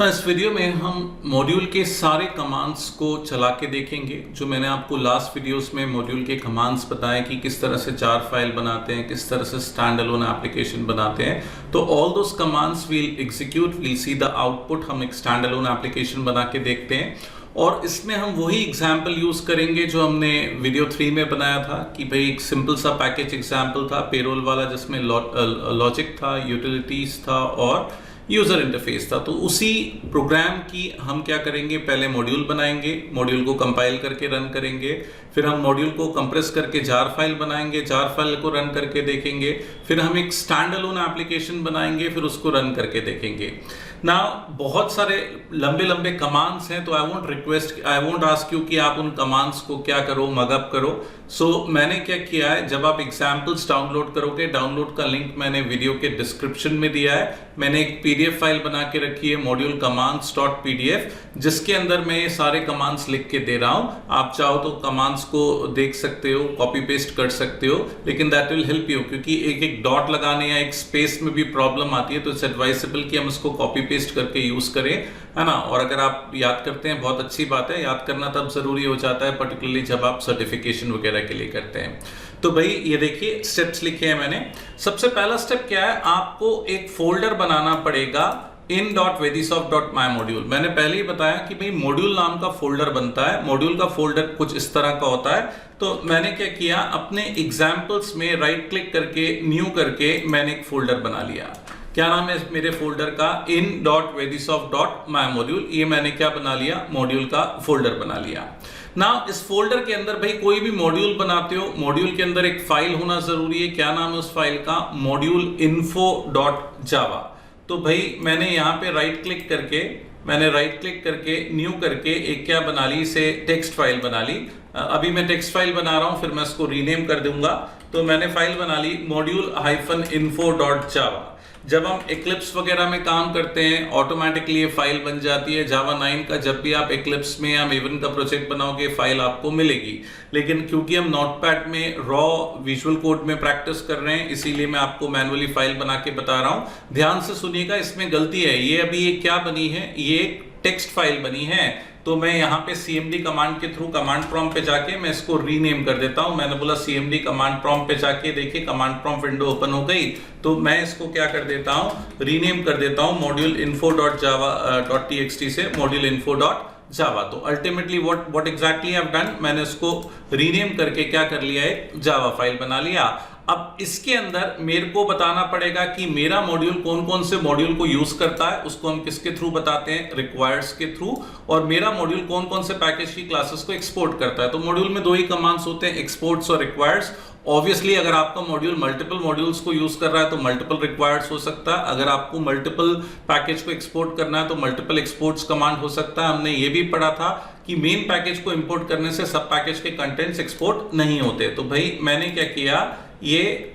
इस वीडियो में हम मॉड्यूल के सारे कमांड्स को चला के देखेंगे। जो मैंने आपको लास्ट वीडियोस में मॉड्यूल के कमांड्स बताए कि किस तरह से जार फाइल बनाते हैं, किस तरह से स्टैंड अलोन एप्लीकेशन बनाते हैं, तो all those commands will execute, will see the output. हम एक स्टैंड अलोन एप्लीकेशन बना के देखते हैं और इसमें हम वही एग्जाम्पल यूज करेंगे जो हमने वीडियो 3 में बनाया था कि भाई एक सिंपल सा पैकेज एग्जाम्पल था पेरोल वाला, जिसमें लॉजिक था, यूटिलिटीज था और यूजर इंटरफेस था। तो उसी प्रोग्राम की हम क्या करेंगे, पहले मॉड्यूल बनाएंगे, मॉड्यूल को कंपाइल करके रन करेंगे, फिर हम मॉड्यूल को कंप्रेस करके जार फाइल बनाएंगे, जार फाइल को रन करके देखेंगे, फिर हम एक स्टैंड अलोन एप्लीकेशन बनाएंगे, फिर उसको रन करके देखेंगे ना। बहुत सारे लंबे लंबे कमांड्स हैं, तो आई वोंट आस्क यू कि आप उन कमांड्स को क्या करो, मगअप करो। सो मैंने क्या किया है, जब आप एग्जाम्पल्स डाउनलोड करोगे, डाउनलोड का लिंक मैंने वीडियो के डिस्क्रिप्शन में दिया है। मैंने एक पीडीएफ फाइल बना के रखी है मॉड्यूल commands.pdf, जिसके अंदर मैं ये सारे कमांड्स लिख के दे रहा हूं। आप चाहो तो कमांड्स को देख सकते हो, कॉपी पेस्ट कर सकते हो, लेकिन दैट विल हेल्प यू, क्योंकि एक एक डॉट लगाने या एक स्पेस में भी प्रॉब्लम आती है, तो इट्स एडवाइसेबल कि हम इसको कॉपी पेस्ट करके यूज करें, है ना। और अगर आप याद करते हैं, बहुत अच्छी बात है, याद करना तब जरूरी हो जाता है, पर्टिकुलरली जब आप सर्टिफिकेशन वगैरह के लिए करते हैं। तो भाई ये देखिए स्टेप्स लिखे हैं मैंने। सबसे पहला स्टेप क्या है, आपको एक फोल्डर बनाना पड़ेगा in.vedisoft.mymodule। मैंने पहले ही बताया कि भाई मॉड्यूल नाम का फोल्डर बनता है। मॉड्यूल का फोल्डर कुछ इस तरह का होता है। तो मैंने क्या किया, अपने एग्जाम्पल्स में राइट क्लिक करके न्यू करके मैंने एक फोल्डर बना लिया। क्या नाम है मेरे फोल्डर का, in.vedisoft.mymodule। ये मैंने क्या बना लिया, मॉड्यूल का फोल्डर बना लिया ना। इस फोल्डर के अंदर भाई कोई भी मॉड्यूल बनाते हो, मॉड्यूल के अंदर एक फाइल होना जरूरी है। क्या नाम है उस फाइल का, module info.java। तो भाई मैंने यहाँ पे राइट क्लिक करके न्यू करके एक क्या बना ली, इसे टेक्स्ट फाइल बना ली। अभी मैं टेक्स्ट फाइल बना रहा हूं, फिर मैं इसको रीनेम कर दूंगा। तो मैंने फाइल बना ली module-info.java। जब हम एक्लिप्स वगैरह में काम करते हैं, ऑटोमेटिकली ये फाइल बन जाती है। जावा 9 का जब भी आप एक्लिप्स में या मेवन का प्रोजेक्ट बनाओगे, फाइल आपको मिलेगी। लेकिन क्योंकि हम नोटपैड में रॉ विजुअल कोड में प्रैक्टिस कर रहे हैं, इसीलिए मैं आपको मैनुअली फाइल बना के बता रहा हूं। ध्यान से सुनिएगा, इसमें गलती है। ये अभी ये क्या बनी है, ये एक टेक्स्ट फाइल बनी है। तो मैं यहाँ पे cmd कमांड के थ्रू कमांड प्रॉम्प्ट पे जाके मैं इसको रीनेम कर देता हूँ। मैंने बोला cmd कमांड प्रॉम्प्ट पे जाके, देखिए कमांड प्रॉम्प्ट विंडो ओपन हो गई। तो मैं इसको क्या कर देता हूँ, रीनेम कर देता हूँ module-info.java.txt से module-info.java। तो ultimately what exactly I have done, मैंने इसको रीनेम करके क्या कर लिया, एक जावा फाइल बना लिया। अब इसके अंदर मेरे को बताना पड़ेगा कि मेरा मॉड्यूल कौन कौन से मॉड्यूल को यूज करता है, उसको हम किसके थ्रू बताते हैं, रिक्वायर्ड्स के थ्रू। और मेरा मॉड्यूल कौन कौन से पैकेज की क्लासेस को एक्सपोर्ट करता है। तो मॉड्यूल में दो ही कमांड्स होते हैं, एक्सपोर्ट्स और रिक्वायर्ड्स। ऑब्वियसली अगर आपका मॉड्यूल मल्टीपल मॉड्यूल्स को यूज कर रहा है तो मल्टीपल रिक्वायर्ड्स हो सकता है। अगर आपको मल्टीपल पैकेज को एक्सपोर्ट करना है तो मल्टीपल एक्सपोर्ट्स कमांड हो सकता है। हमने ये भी पढ़ा था कि मेन पैकेज को इंपोर्ट करने से सब पैकेज के कंटेंट्स एक्सपोर्ट नहीं होते। तो भाई मैंने क्या किया, ये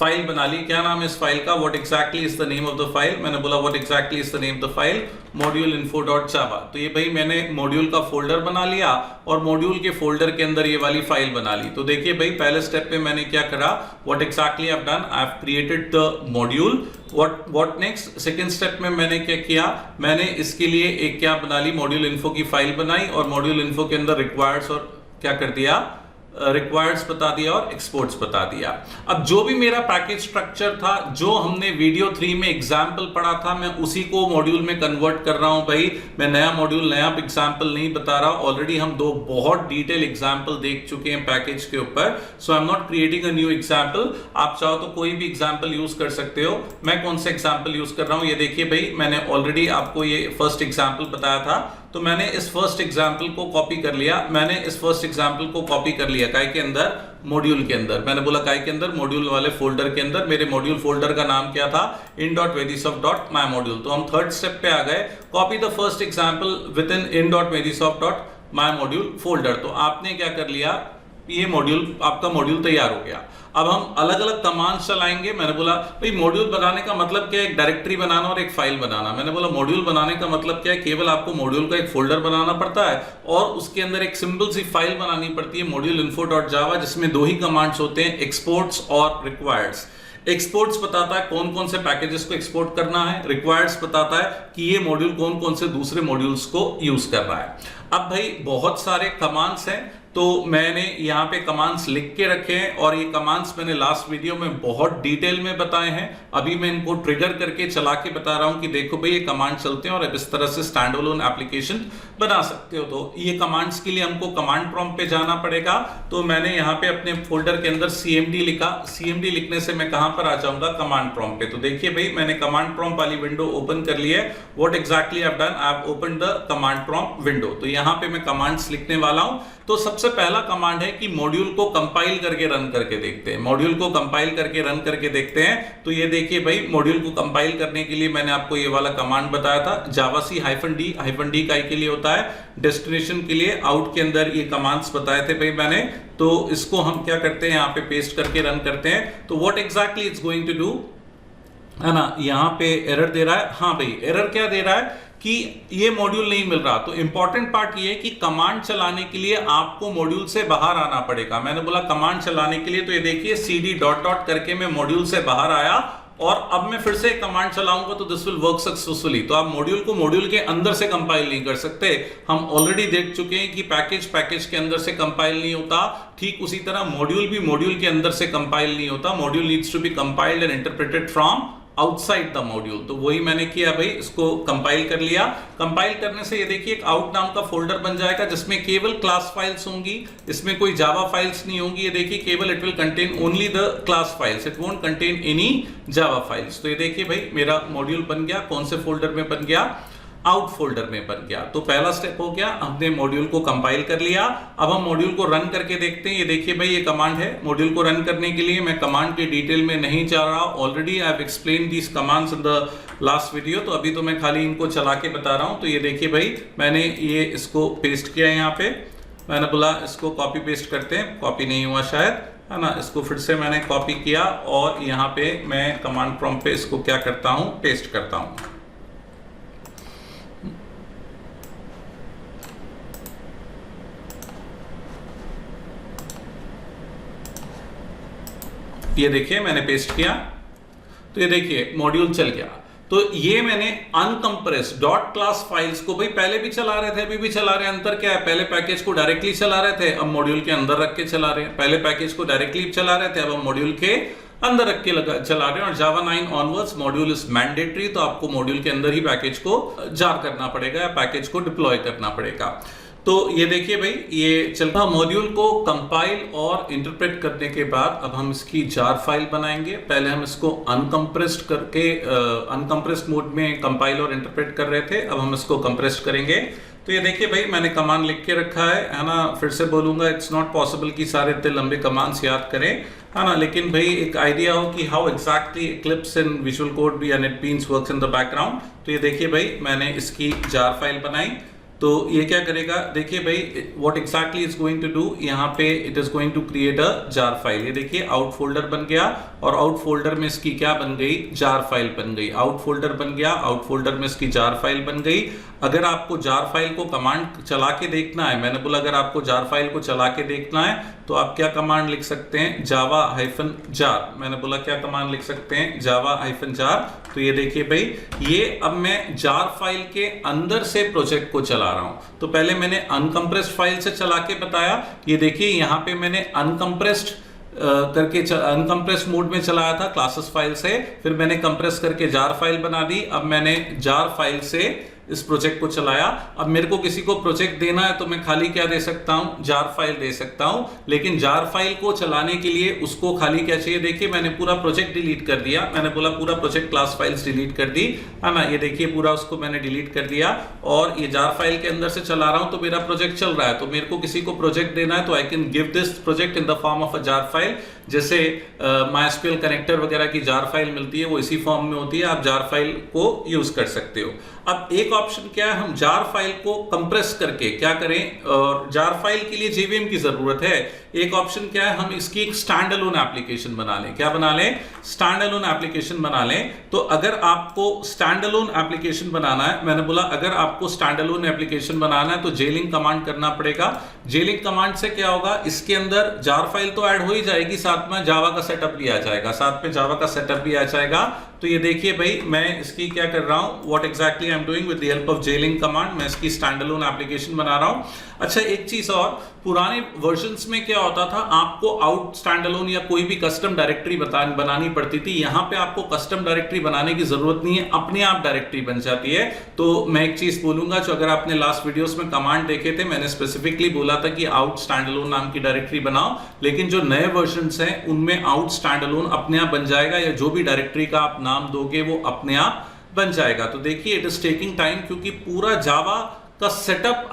फाइल बना ली। क्या नाम है इस फाइल का, what exactly is the name of the file. मैंने बोला what exactly is the name of the file, module-info.java। तो ये भाई मैंने मॉड्यूल का फोल्डर बना लिया और मॉड्यूल के फोल्डर के अंदर ये वाली फाइल बना ली। तो देखिए भाई पहले स्टेप पे मैंने क्या करा, what exactly I have done, I have created the module. What next, second step में मैंने क्या किया, मैंने इसके लिए एक क्या बना ली, module-info की फाइल बनाई और module-info के अंदर रिक्वायर्ड्स और क्या कर दिया, रिक्वायर्ड्स बता दिया और एक्सपोर्ट्स बता दिया। अब जो भी मेरा पैकेज स्ट्रक्चर था, जो हमने वीडियो 3 में एग्जाम्पल पढ़ा था, मैं उसी को मॉड्यूल में कन्वर्ट कर रहा हूं। भाई मैं नया मॉड्यूल नया एग्जाम्पल नहीं बता रहा, ऑलरेडी हम दो बहुत डिटेल एग्जाम्पल देख चुके हैं पैकेज के ऊपर। So I am not creating a new example. आप चाहो तो कोई भी एग्जाम्पल यूज कर सकते हो। मैं कौन सा एग्जाम्पल यूज कर रहा हूं, ये देखिए भाई मैंने ऑलरेडी आपको ये फर्स्ट एग्जाम्पल बताया था। तो मैंने इस फर्स्ट एग्जाम्पल को कॉपी कर लिया। काय के अंदर, मॉड्यूल के अंदर। मैंने बोला काय के अंदर, मॉड्यूल वाले फोल्डर के अंदर। मेरे मॉड्यूल फोल्डर का नाम क्या था, in.vedisoft.mymodule। तो हम थर्ड स्टेप पे आ गए, copy the first example with in in.vedisoft.mymodule folder. तो आपने क्या कर लिया, ये मॉड्यूल, आपका मॉड्यूल तैयार हो गया। अब हम अलग अलग कमांड चलाएंगे। मैंने बोला भाई मॉड्यूल बनाने का मतलब क्या है, एक डायरेक्टरी बनाना और एक फाइल बनाना। मैंने बोला मॉड्यूल बनाने का मतलब क्या है, केवल आपको मॉड्यूल का एक फोल्डर बनाना पड़ता है और उसके अंदर एक सिंपल सी फाइल बनानी पड़ती है module-info.java, जिसमें दो ही कमांड्स होते हैं, एक्सपोर्ट्स और रिक्वायर्ड्स। एक्सपोर्ट्स बताता है कौन कौन से पैकेजेस को एक्सपोर्ट करना है, रिक्वायर्ड्स बताता है कि ये मॉड्यूल कौन कौन से दूसरे मॉड्यूल्स को यूज कर रहा है। अब भाई बहुत सारे कमांड्स हैं, तो मैंने यहाँ पे कमांड्स लिख के रखे हैं और ये कमांड्स मैंने लास्ट वीडियो में बहुत डिटेल में बताए हैं। अभी मैं इनको ट्रिगर करके चला के बता रहा हूँ कि देखो भाई ये कमांड चलते हैं और अब इस तरह से स्टैंड अलोन एप्लीकेशन बना सकते हो। तो ये कमांड्स के लिए हमको कमांड प्रॉम्प्ट पे जाना पड़ेगा। तो मैंने यहाँ पे अपने फोल्डर के अंदर CMD लिखा। CMD लिखने से मैं कहाँ पर आ जाऊंगा, कमांड प्रॉम्प्ट पे। तो देखिए भाई मैंने कमांड प्रॉम्प्ट वाली विंडो ओपन कर ली है। What exactly I have done, I have open the command prompt window. तो यहाँ पे मैं कमांड्स लिखने वाला हूँ। तो सबसे पहला कमांड है कि मॉड्यूल को कंपाइल करके रन करके देखते हैं। मॉड्यूल को कंपाइल करके रन करके देखते हैं। तो ये देखिए भाई मॉड्यूल को कंपाइल करने के लिए मैंने आपको ये वाला कमांड बताया था, जावासी -d का के लिए होता है, डेस्टिनेशन के लिए आउट के अंदर ये कमांड्स बताए थे भाई मैंने। तो इसको हम क्या करते हैं, यहाँ पे पेस्ट करके रन करते हैं। तो what exactly it's going to do, है ना, यहाँ पे एरर दे रहा है। हाँ भाई एरर क्या दे रहा है कि ये मॉड्यूल नहीं मिल रहा। तो इंपॉर्टेंट पार्ट ये है कि कमांड चलाने के लिए आपको मॉड्यूल से बाहर आना पड़ेगा। मैंने बोला कमांड चलाने के लिए, तो ये देखिए CD ... करके मैं मॉड्यूल से बाहर आया और अब मैं फिर से कमांड चलाऊंगा तो दिस विल वर्क सक्सेसफुली। तो आप मॉड्यूल को मॉड्यूल के अंदर से कंपाइल नहीं कर सकते। हम ऑलरेडी देख चुके हैं कि पैकेज के अंदर से कंपाइल नहीं होता। ठीक उसी तरह मॉड्यूल भी मॉड्यूल के अंदर से कंपाइल नहीं होता। Module needs to be compiled and interpreted from outside the module. तो वही मैंने किया भाई, इसको कंपाइल कर लिया। कंपाइल करने से ये देखिए एक आउट नाम का फोल्डर बन जाएगा जिसमें केवल क्लास फाइल्स होंगी, इसमें कोई जावा फाइल्स नहीं होंगी। ये देखिए केवल it will contain only the class files, it won't contain any Java files. तो ये देखिए भाई मेरा मॉड्यूल बन गया। कौन से फोल्डर में बन गया, आउट फोल्डर में बन गया। तो पहला स्टेप हो गया, हमने मॉड्यूल को कंपाइल कर लिया। अब हम मॉड्यूल को रन करके देखते हैं। ये देखिए भाई ये कमांड है। मॉड्यूल को रन करने के लिए मैं कमांड के डिटेल में नहीं जा रहा, already I have explain this commands in the last video. तो अभी तो मैं खाली इनको चला के बता रहा हूं। तो ये देखिए भाई मैंने ये इसको पेस्ट किया है यहाँ पे। मैंने बोला इसको कॉपी पेस्ट करते हैं, कॉपी नहीं हुआ शायद, है ना। इसको फिर से मैंने कॉपी किया और यहाँ पे मैं कमांड प्रॉम्प्ट पे इसको क्या करता हूँ, पेस्ट करता हूँ। ये देखिए मैंने पेस्ट किया। तो ये देखिए मॉड्यूल चल गया। तो ये मैंने अनकंप्रेस .class फाइल्स को भाई पहले भी चला रहे थे, अभी भी चला रहे हैं। अंतर क्या है, पहले पैकेज को डायरेक्टली चला रहे थे, अब मॉड्यूल के अंदर रख के चला रहे हैं। पहले पैकेज को डायरेक्टली चला रहे थे, अब हम मॉड्यूल के अंदर रख के चला रहे हैं। और जावा 9 ऑनवर्ड्स मॉड्यूल इज मैंडेटरी। तो आपको मॉड्यूल के अंदर ही पैकेज को जार करना पड़ेगा या पैकेज को डिप्लॉय करना पड़ेगा। तो ये देखिए भाई ये चलता मॉड्यूल को कंपाइल और इंटरप्रेट करने के बाद अब हम इसकी जार फाइल बनाएंगे। पहले हम इसको अनकंप्रेस्ड करके अनकंप्रेस्ड मोड में कंपाइल और इंटरप्रेट कर रहे थे, अब हम इसको कंप्रेस्ड करेंगे। तो ये देखिए भाई मैंने कमांड लिख के रखा है ना। फिर से बोलूंगा इट्स नॉट पॉसिबल कि सारे इतने लंबे कमांड्स याद करें, है ना, लेकिन भाई एक आइडिया हो कि how exactly Eclipse in Visual Code भी and NetBeans works in the background. तो ये देखिए भाई मैंने इसकी जार फाइल बनाई। तो ये क्या करेगा, देखिए भाई what exactly is going to do, यहाँ पे it is going to create a jar file. ये देखिए आउट फोल्डर बन गया और आउट फोल्डर में इसकी क्या बन गई, जार फाइल बन गई। आउट फोल्डर बन गया, आउट फोल्डर में इसकी जार फाइल बन गई। अगर आपको जार फाइल को कमांड चला के देखना है, मैंने बोला अगर आपको जार फाइल को चला के देखना है तो आप क्या कमांड लिख सकते हैं, java-jar। मैंने बोला क्या कमांड लिख सकते हैं, java-jar। तो ये देखिए भाई ये अब मैं जार फाइल के अंदर से प्रोजेक्ट को चला रहा हूं। तो पहले मैंने अनकंप्रेस्ड फाइल से चला के बताया। ये देखिए यहाँ पे मैंने अनकंप्रेस्ड करके अनकंप्रेस्ड मोड में चलाया था क्लासेस फाइल से, फिर मैंने कंप्रेस करके जार फाइल बना दी। अब मैंने जार फाइल से इस प्रोजेक्ट को चलाया। अब मेरे को किसी को प्रोजेक्ट देना है तो मैं खाली क्या दे सकता हूं, जार फाइल दे सकता हूं। लेकिन जार फाइल को चलाने के लिए उसको खाली क्या चाहिए, देखिए मैंने पूरा प्रोजेक्ट डिलीट कर दिया। मैंने बोला पूरा प्रोजेक्ट क्लास फाइल्स डिलीट कर दी, है ना। ये देखिए पूरा उसको मैंने डिलीट कर दिया और ये जार फाइल के अंदर से चला रहा हूं तो मेरा प्रोजेक्ट चल रहा है। तो मेरे को किसी को प्रोजेक्ट देना है तो I can give this project in the form of a jar file. जैसे MySQL कनेक्टर वगैरह की जार फाइल मिलती है वो इसी फॉर्म में होती है, आप जार फाइल को यूज कर सकते हो। अब एक ऑप्शन क्या है, हम जार फाइल को कंप्रेस करके क्या करें, और जार फाइल के लिए JVM की जरूरत है। एक ऑप्शन क्या है, हम इसकी एक स्टैंड अलोन एप्लीकेशन बना लें। क्या बना लें, स्टैंड अलोन एप्लीकेशन बना लें। तो अगर आपको स्टैंड अलोन एप्लीकेशन बनाना है, मैंने बोला अगर आपको स्टैंड अलोन एप्लीकेशन बनाना है तो जेलिंग कमांड करना पड़ेगा। जेलिंग कमांड से क्या होगा, इसके अंदर जार फाइल तो ऐड हो ही जाएगी, साथ साथ में जावा का सेटअप भी आ जाएगा, साथ में जावा का सेटअप भी आ जाएगा। तो ये देखिए भाई, मैं इसकी क्या कर रहा हूँ, what exactly I am doing with the help of jlink command, मैं इसकी स्टैंड अलोन एप्लीकेशन बना रहा हूँ। अच्छा, एक चीज और, पुराने वर्जन्स में क्या होता था, आपको आउट स्टैंड अलोन या कोई भी कस्टम डायरेक्टरी बनानी पड़ती थी। यहाँ पे आपको कस्टम डायरेक्टरी बनाने की जरूरत नहीं है, अपने आप डायरेक्टरी बन जाती है। तो मैं एक चीज बोलूंगा, जो अगर आपने लास्ट वीडियोस में कमांड देखे थे, मैंने स्पेसिफिकली बोला था कि आउट स्टैंड अलोन नाम की डायरेक्टरी बनाओ, लेकिन जो नए वर्जन्स हैं उनमें आउट स्टैंड अलोन अपने आप बन जाएगा, या जो भी डायरेक्टरी का आप नाम दोगे वो अपने आप बन जाएगा। तो देखिए, इट इज टेकिंग टाइम, क्योंकि पूरा जावा का सेटअप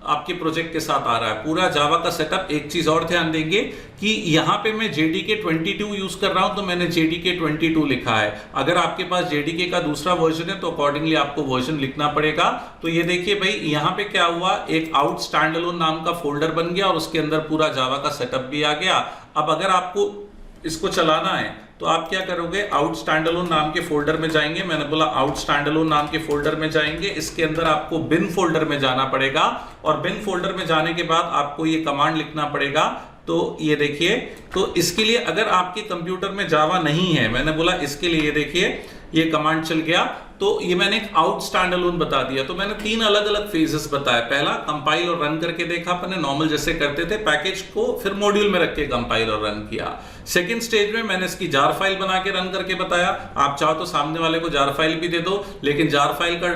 आपके प्रोजेक्ट के साथ आ रहा है, पूरा जावा का सेटअप। एक चीज और ध्यान देंगे कि यहाँ पे मैं JDK 22 यूज कर रहा हूं, तो मैंने JDK 22 लिखा है। अगर आपके पास JDK का दूसरा वर्जन है तो अकॉर्डिंगली आपको वर्जन लिखना पड़ेगा। तो ये देखिए भाई, यहाँ पे क्या हुआ, एक आउट स्टैंड अलोन नाम का फोल्डर बन गया और उसके अंदर पूरा जावा का सेटअप भी आ गया। अब अगर आपको इसको चलाना है तो आप क्या करोगे, आउट स्टैंड अलोन नाम के फोल्डर में जाएंगे, मैंने बोला आउट स्टैंड अलोन नाम के फोल्डर में जाएंगे, इसके अंदर आपको बिन फोल्डर में जाना पड़ेगा, और बिन फोल्डर में जाने के बाद आपको ये कमांड लिखना पड़ेगा। तो ये देखिए, तो इसके लिए अगर आपके कंप्यूटर में जावा नहीं है, मैंने बोला इसके लिए, ये देखिए ये कमांड चल गया। तो ये मैंने एक आउट स्टैंड अलोन बता दिया। तो मैंने 3 अलग अलग फेजेस बताया। पहला, कंपाइल और रन करके देखा अपने नॉर्मल जैसे करते थे पैकेज को, फिर मॉड्यूल में रख के कंपाइल और रन किया। सेकंड स्टेज में मैंने इसकी जार फाइल बना के रन करके बताया। आप चाहो तो सामने वाले को जार फाइल भी दे दो, लेकिन जार फाइल का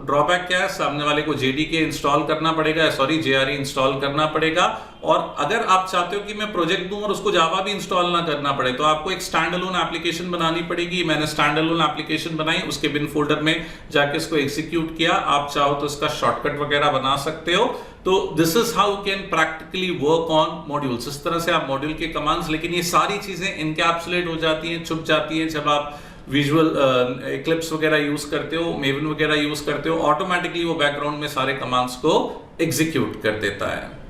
ड्रॉबैक क्या है, सामने वाले को JDK इंस्टॉल करना पड़ेगा, सॉरी JRE इंस्टॉल करना पड़ेगा। और अगर आप चाहते हो कि मैं प्रोजेक्ट दूं और उसको जावा भी इंस्टॉल ना करना पड़े, तो आपको एक स्टैंड अलोन एप्लीकेशन बनानी पड़ेगी। मैंने स्टैंड अलोन एप्लीकेशन बनाई, उसके बिन फोल्डर में जाके इसको एग्जीक्यूट किया। आप चाहो तो इसका शॉर्टकट वगैरह बना सकते हो। तो this is how can practically work on modules. इस तरह से आप मॉड्यूल के कमांड्स, लेकिन ये सारी चीजें इनकैप्सुलेट हो जाती हैं, छुप जाती हैं जब आप विजुअल इक्लिप्स वगैरह यूज करते हो, मेवन वगैरह यूज करते हो, ऑटोमेटिकली वो बैकग्राउंड में सारे कमांड्स को एग्जीक्यूट कर देता है।